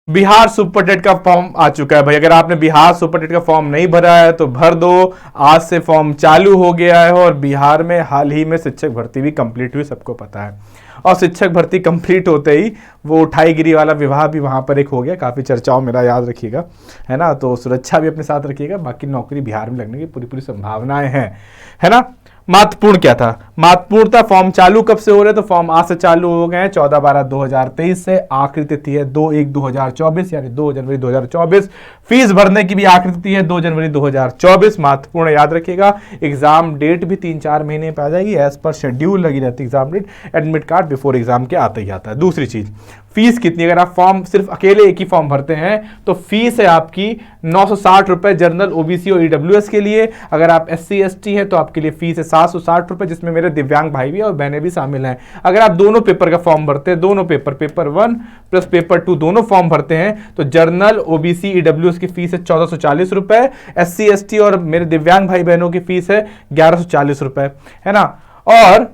Bihar super TET का form आ चुका है भाई। अगर आपने बिहार सुपर टेट का फॉर्म नहीं भरा है तो भर दो, आज से फॉर्म चालू हो गया है। और बिहार में हाल ही में शिक्षक भर्ती भी कंप्लीट हुई, सबको पता है। और शिक्षक भर्ती कंप्लीट होते ही वो उठाईगिरी वाला विवाह भी वहां पर एक हो गया, काफी चर्चाओं, मेरा याद रखिएगा, है ना। तो सुरक्षा भी अपने साथ रखिएगा, बाकी नौकरी बिहार में लगने की पूरी पूरी संभावनाएं हैं, है ना। महत्वपूर्ण क्या था, महत्वपूर्ण था फॉर्म चालू कब से हो रहे, तो फॉर्म आज से चालू हो गए हैं 14/12/2023 से। आखिरी तिथि है 2/1/2024 यानी 2 जनवरी 2024। फीस भरने की भी आखिरी तिथि है 2 जनवरी 2024। महत्वपूर्ण, याद रखिएगा। एग्जाम डेट भी 3-4 महीने पे आ जाएगी, एज पर शेड्यूल लगी रहती है exam date. Admit card before exam के आता ही आता है। दूसरी चीज, फीस कितनी, अगर आप फॉर्म सिर्फ अकेले एक ही फॉर्म भरते हैं तो फीस है आपकी 960 रुपए जनरल, ओबीसी और ईडब्ल्यूएस के लिए। अगर आप SC ST है तो आपके लिए फीस है 760 रुपए, जिसमें मेरे दिव्यांग भाई भी और बहनें भी शामिल हैं। अगर आप दोनों पेपर का फॉर्म भरते हैं, दोनों पेपर 1 प्लस पेपर 2 दोनों फॉर्म भरते हैं, तो जर्नल, ओबीसी, ईडब्ल्यूएस की फीस है 1440 रुपए। SC ST और मेरे दिव्यांग भाई बहनों की फीस है 1140 रुपए, है ना। और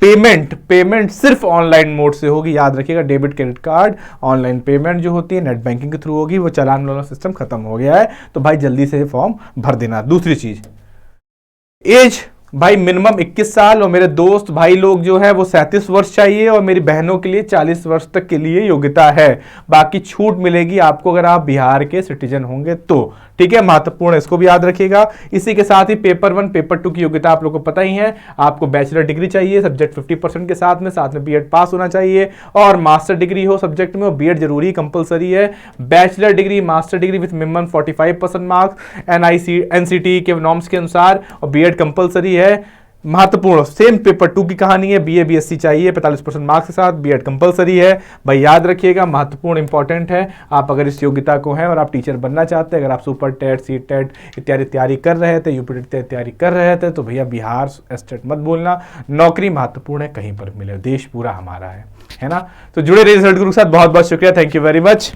पेमेंट सिर्फ ऑनलाइन मोड से होगी, याद रखिएगा। Debit credit card online payment जो होती है नेट बैंकिंग के थ्रू होगी। वो चालान वाला सिस्टम खत्म हो गया है, तो भाई जल्दी से फॉर्म भर देना। दूसरी चीज, एज भाई मिनिमम 21 साल, और मेरे दोस्त भाई लोग जो है वो 37 वर्ष चाहिए, और मेरी बहनों के लिए 40 वर्ष तक के लिए योग्यता है। बाकी छूट मिलेगी आपको अगर आप बिहार के सिटीजन होंगे तो, ठीक है। महत्वपूर्ण, इसको भी याद रखिएगा। इसी के साथ ही पेपर 1 पेपर 2 की योग्यता आप लोगों को पता ही है। आपको बैचलर डिग्री चाहिए सब्जेक्ट 50% के साथ में बीएड पास होना चाहिए, और मास्टर डिग्री हो सब्जेक्ट में, और बीएड जरूरी कंपलसरी है। Bachelor degree, master degree with minimum 45% marks NCT के नॉर्म्स के अनुसार, और बीएड कंपलसरी है। महत्वपूर्ण, सेम पेपर 2 की कहानी है। BA BSc चाहिए 45% मार्क्स के साथ, बीएड कंपलसरी है भाई, याद रखिएगा। महत्वपूर्ण, इंपॉर्टेंट है। आप अगर इस योग्यता को हैं और आप टीचर बनना चाहते हैं, अगर आप सुपर टेट, सी टेट इत्यादि तैयारी कर रहे थे, यूपी टेट तैयारी कर रहे थे, तो भैया बिहार स्टेट मत बोलना। नौकरी महत्वपूर्ण है, कहीं पर मिले, देश पूरा हमारा है ना। तो जुड़े रहिए रिजल्ट गुरु के साथ। बहुत बहुत शुक्रिया, थैंक यू वेरी मच।